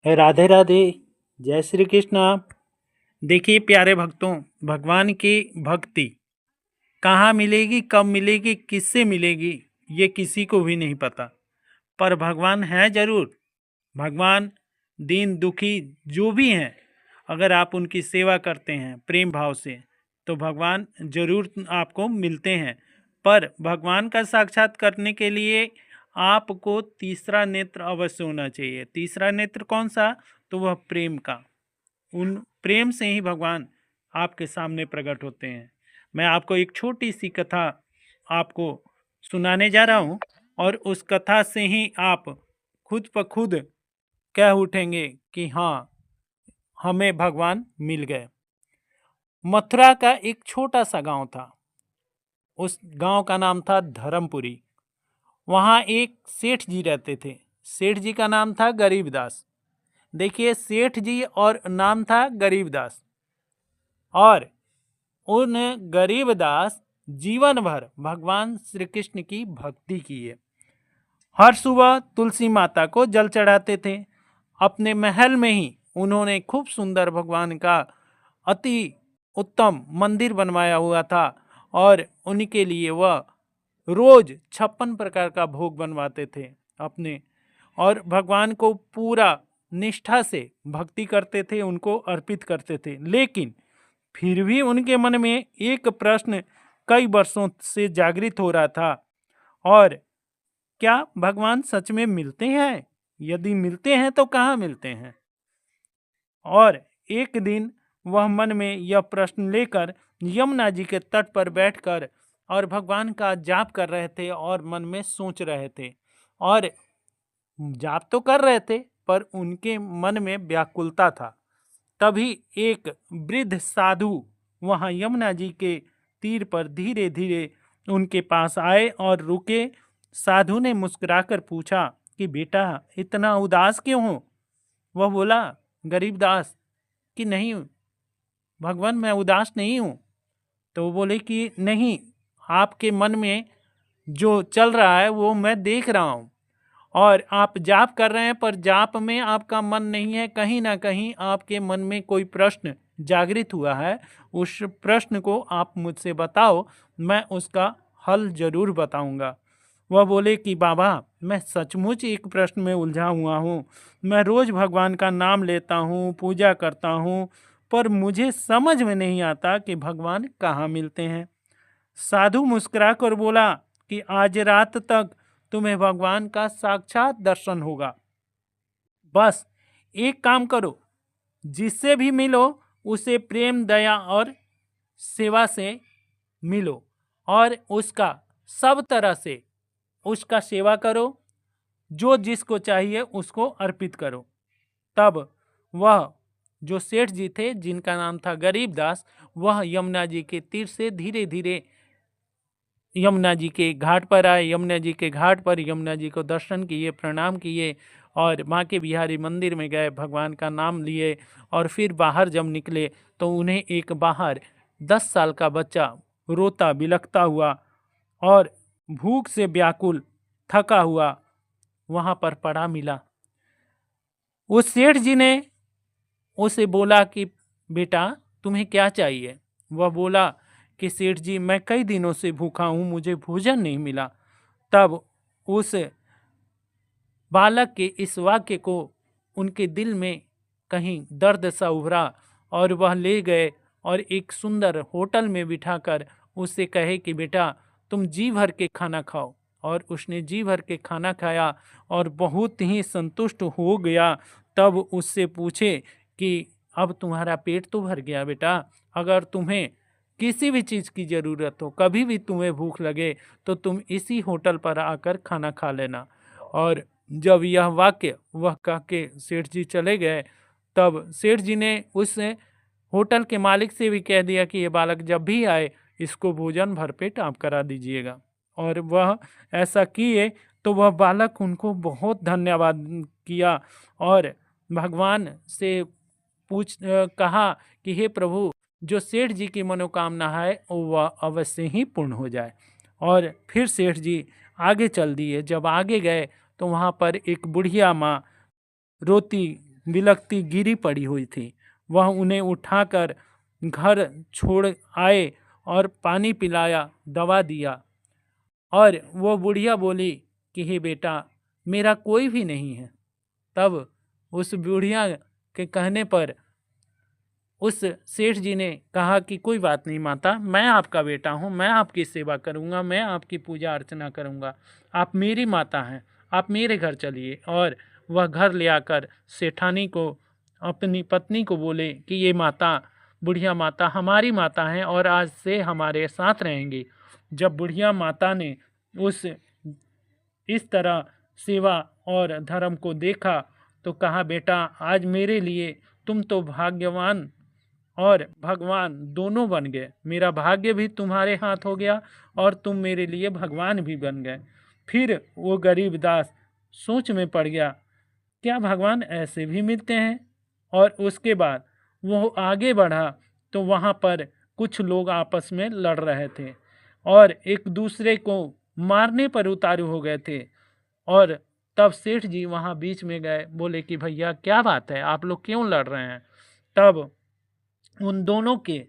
राधे राधे। जय श्री कृष्णा। देखिए प्यारे भक्तों, भगवान की भक्ति कहाँ मिलेगी, कब मिलेगी, किससे मिलेगी, ये किसी को भी नहीं पता। पर भगवान है जरूर। भगवान दीन दुखी जो भी हैं, अगर आप उनकी सेवा करते हैं प्रेम भाव से तो भगवान जरूर आपको मिलते हैं। पर भगवान का साक्षात करने के लिए आपको तीसरा नेत्र अवश्य होना चाहिए। तीसरा नेत्र कौन सा? तो वह प्रेम का। उन प्रेम से ही भगवान आपके सामने प्रकट होते हैं। मैं आपको एक छोटी सी कथा आपको सुनाने जा रहा हूँ और उस कथा से ही आप खुद ब खुद कह उठेंगे कि हाँ, हमें भगवान मिल गए। मथुरा का एक छोटा सा गांव था। उस गांव का नाम था धर्मपुरी। वहाँ एक सेठ जी रहते थे। सेठ जी का नाम था गरीबदास। देखिए, सेठ जी और नाम था गरीबदास। और उन गरीबदास जीवन भर भगवान श्री कृष्ण की भक्ति किए। हर सुबह तुलसी माता को जल चढ़ाते थे। अपने महल में ही उन्होंने खूब सुंदर भगवान का अति उत्तम मंदिर बनवाया हुआ था और उनके लिए वह रोज 56 प्रकार का भोग बनवाते थे अपने, और भगवान को पूरा निष्ठा से भक्ति करते थे, उनको अर्पित करते थे। लेकिन फिर भी उनके मन में एक प्रश्न कई वर्षों से जागृत हो रहा था, और क्या भगवान सच में मिलते हैं? यदि मिलते हैं तो कहाँ मिलते हैं? और एक दिन वह मन में यह प्रश्न लेकर यमुना जी के तट पर बैठकर और भगवान का जाप कर रहे थे और मन में सोच रहे थे। और जाप तो कर रहे थे पर उनके मन में व्याकुलता था। तभी एक वृद्ध साधु वहां यमुना जी के तीर पर धीरे धीरे उनके पास आए और रुके। साधु ने मुस्कुराकर पूछा कि बेटा, इतना उदास क्यों हो? वह बोला, गरीबदास, कि नहीं भगवान, मैं उदास नहीं हूँ। तो वो बोले कि नहीं, आपके मन में जो चल रहा है वो मैं देख रहा हूँ, और आप जाप कर रहे हैं पर जाप में आपका मन नहीं है। कहीं ना कहीं आपके मन में कोई प्रश्न जागृत हुआ है। उस प्रश्न को आप मुझसे बताओ, मैं उसका हल जरूर बताऊंगा। वह बोले कि बाबा, मैं सचमुच एक प्रश्न में उलझा हुआ हूँ। मैं रोज भगवान का नाम लेता हूँ, पूजा करता हूँ, पर मुझे समझ में नहीं आता कि भगवान कहाँ मिलते हैं। साधु मुस्कुरा कर बोला कि आज रात तक तुम्हें भगवान का साक्षात दर्शन होगा। बस एक काम करो, जिससे भी मिलो उसे प्रेम, दया और सेवा से मिलो, और उसका सब तरह से उसका सेवा करो। जो जिसको चाहिए उसको अर्पित करो। तब वह जो सेठ जी थे, जिनका नाम था गरीबदास, वह यमुना जी के तीर से धीरे धीरे यमुना जी के घाट पर आए। यमुना जी के घाट पर यमुना जी को दर्शन किए, प्रणाम किए और माँ के बिहारी मंदिर में गए, भगवान का नाम लिए। और फिर बाहर जब निकले तो उन्हें एक बाहर 10 साल का बच्चा रोता बिलखता हुआ और भूख से व्याकुल थका हुआ वहाँ पर पड़ा मिला। उस सेठ जी ने उसे बोला कि बेटा, तुम्हें क्या चाहिए? वह बोला कि सेठ जी, मैं कई दिनों से भूखा हूँ, मुझे भोजन नहीं मिला। तब उस बालक के इस वाक्य को उनके दिल में कहीं दर्द सा उभरा और वह ले गए और एक सुंदर होटल में बिठाकर उससे कहे कि बेटा, तुम जी भर के खाना खाओ। और उसने जी भर के खाना खाया और बहुत ही संतुष्ट हो गया। तब उससे पूछे कि अब तुम्हारा पेट तो भर गया बेटा, अगर तुम्हें किसी भी चीज़ की ज़रूरत हो, कभी भी तुम्हें भूख लगे तो तुम इसी होटल पर आकर खाना खा लेना। और जब यह वाक्य वह कह के सेठ जी चले गए, तब सेठ जी ने उस होटल के मालिक से भी कह दिया कि ये बालक जब भी आए इसको भोजन भरपेट आप करा दीजिएगा। और वह ऐसा किए तो वह बालक उनको बहुत धन्यवाद किया और भगवान से कहा कि हे प्रभु, जो सेठ जी की मनोकामना है वह अवश्य ही पूर्ण हो जाए। और फिर सेठ जी आगे चल दिए। जब आगे गए तो वहाँ पर एक बुढ़िया माँ रोती बिलखती गिरी पड़ी हुई थी। वह उन्हें उठाकर घर छोड़ आए और पानी पिलाया, दवा दिया। और वो बुढ़िया बोली कि हे बेटा, मेरा कोई भी नहीं है। तब उस बुढ़िया के कहने पर उस सेठ जी ने कहा कि कोई बात नहीं माता, मैं आपका बेटा हूँ, मैं आपकी सेवा करूँगा, मैं आपकी पूजा अर्चना करूँगा, आप मेरी माता हैं, आप मेरे घर चलिए। और वह घर ले आकर सेठानी को, अपनी पत्नी को बोले कि ये माता, बुढ़िया माता हमारी माता हैं और आज से हमारे साथ रहेंगी। जब बुढ़िया माता ने उस इस तरह सेवा और धर्म को देखा तो कहा, बेटा आज मेरे लिए तुम तो भाग्यवान और भगवान दोनों बन गए। मेरा भाग्य भी तुम्हारे हाथ हो गया और तुम मेरे लिए भगवान भी बन गए। फिर वो गरीबदास सोच में पड़ गया, क्या भगवान ऐसे भी मिलते हैं? और उसके बाद वो आगे बढ़ा तो वहाँ पर कुछ लोग आपस में लड़ रहे थे और एक दूसरे को मारने पर उतारू हो गए थे। और तब सेठ जी वहाँ बीच में गए, बोले कि भैया क्या बात है, आप लोग क्यों लड़ रहे हैं? तब उन दोनों के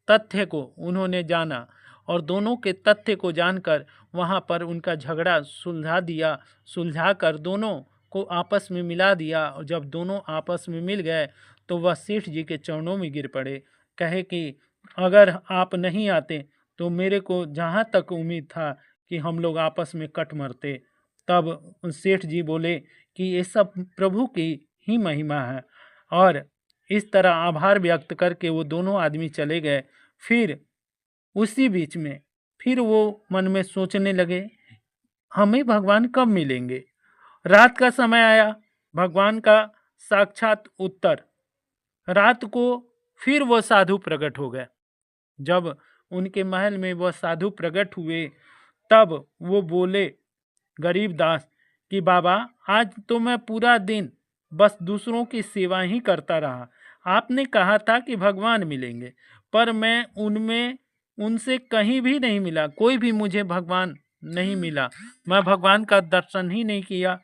तथ्य को उन्होंने जाना और दोनों के तथ्य को जानकर वहाँ पर उनका झगड़ा सुलझा दिया। सुलझा कर दोनों को आपस में मिला दिया और जब दोनों आपस में मिल गए तो वह सेठ जी के चरणों में गिर पड़े। कहे कि अगर आप नहीं आते तो मेरे को जहाँ तक उम्मीद था कि हम लोग आपस में कट मरते। तब सेठ जी बोले कि ये सब प्रभु की ही महिमा है। और इस तरह आभार व्यक्त करके वो दोनों आदमी चले गए। फिर उसी बीच में फिर वो मन में सोचने लगे, हमें भगवान कब मिलेंगे? रात का समय आया, भगवान का साक्षात उत्तर। रात को फिर वो साधु प्रकट हो गए। जब उनके महल में वह साधु प्रकट हुए तब वो बोले गरीबदास कि बाबा, आज तो मैं पूरा दिन बस दूसरों की सेवा ही करता रहा। आपने कहा था कि भगवान मिलेंगे, पर मैं उनमें उनसे कहीं भी नहीं मिला, कोई भी मुझे भगवान नहीं मिला, मैं भगवान का दर्शन ही नहीं किया।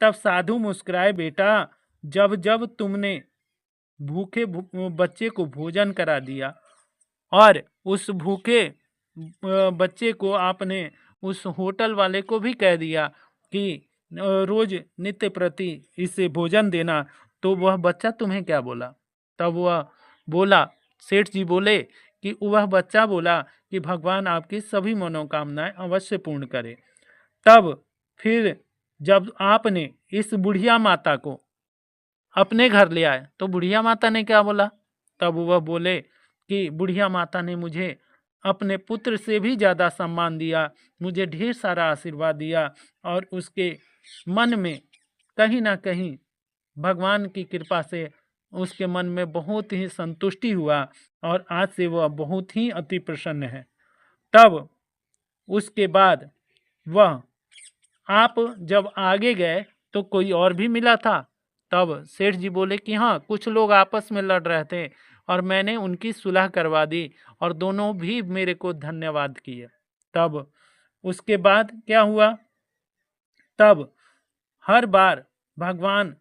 तब साधु मुस्कुराए, बेटा जब जब तुमने भूखे बच्चे को भोजन करा दिया और उस भूखे बच्चे को आपने उस होटल वाले को भी कह दिया कि रोज नित्य प्रति इसे भोजन देना, तो वह बच्चा तुम्हें क्या बोला? तब वह बोला, सेठ जी बोले कि वह बच्चा बोला कि भगवान आपकी सभी मनोकामनाएं अवश्य पूर्ण करे। तब फिर जब आपने इस बुढ़िया माता को अपने घर ले आए तो बुढ़िया माता ने क्या बोला? तब वह बोले कि बुढ़िया माता ने मुझे अपने पुत्र से भी ज़्यादा सम्मान दिया, मुझे ढेर सारा आशीर्वाद दिया और उसके मन में कहीं ना कहीं भगवान की कृपा से उसके मन में बहुत ही संतुष्टि हुआ और आज से वह बहुत ही अति प्रसन्न है। तब उसके बाद वह आप जब आगे गए तो कोई और भी मिला था? तब सेठ जी बोले कि हाँ, कुछ लोग आपस में लड़ रहे थे और मैंने उनकी सुलह करवा दी और दोनों भी मेरे को धन्यवाद किए। तब उसके बाद क्या हुआ? तब हर बार भगवान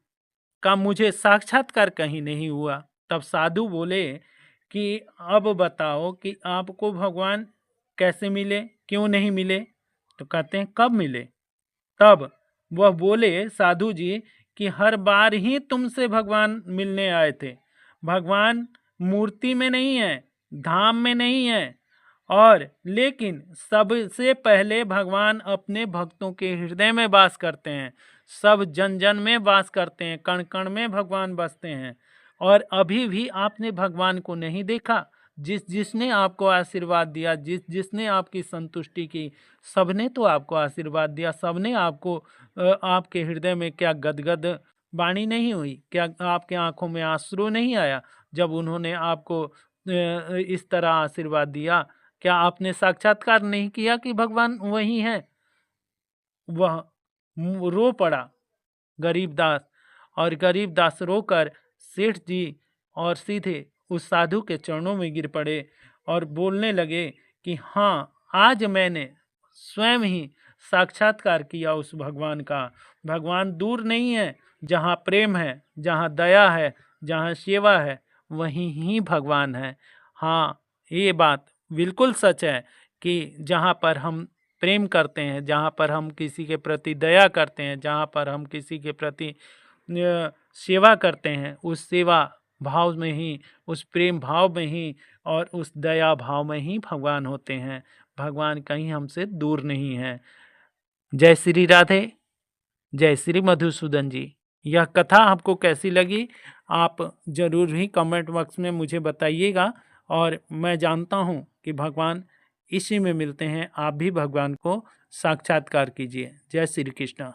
का मुझे साक्षात्कार कहीं नहीं हुआ। तब साधु बोले कि अब बताओ कि आपको भगवान कैसे मिले, क्यों नहीं मिले? तो कहते हैं कब मिले? तब वह बोले साधु जी कि हर बार ही तुमसे भगवान मिलने आए थे। भगवान मूर्ति में नहीं है, धाम में नहीं है, और लेकिन सबसे पहले भगवान अपने भक्तों के हृदय में वास करते हैं, सब जन जन में वास करते हैं, कण कण में भगवान बसते हैं। और अभी भी आपने भगवान को नहीं देखा। जिसने आपको आशीर्वाद दिया, जिसने आपकी संतुष्टि की, सबने तो आपको आशीर्वाद दिया, सबने आपको आपके हृदय में क्या गदगद वाणी नहीं हुई? क्या आपके आंखों में आंसू नहीं आया जब उन्होंने आपको इस तरह आशीर्वाद दिया? क्या आपने साक्षात्कार नहीं किया कि भगवान वही हैं? वह रो पड़ा गरीबदास, और गरीबदास रोकर सेठ जी और सीधे उस साधु के चरणों में गिर पड़े और बोलने लगे कि हाँ, आज मैंने स्वयं ही साक्षात्कार किया उस भगवान का। भगवान दूर नहीं है, जहाँ प्रेम है, जहाँ दया है, जहाँ सेवा है, वहीं ही भगवान है। हाँ, ये बात बिल्कुल सच है कि जहाँ पर हम प्रेम करते हैं, जहाँ पर हम किसी के प्रति दया करते हैं, जहाँ पर हम किसी के प्रति सेवा करते हैं, उस सेवा भाव में ही, उस प्रेम भाव में ही और उस दया भाव में ही भगवान होते हैं। भगवान कहीं हमसे दूर नहीं है। जय श्री राधे, जय श्री मधुसूदन जी। यह कथा आपको कैसी लगी, आप ज़रूर ही कमेंट बॉक्स में मुझे बताइएगा। और मैं जानता हूँ कि भगवान इसी में मिलते हैं। आप भी भगवान को साक्षात्कार कीजिए। जय श्री कृष्ण।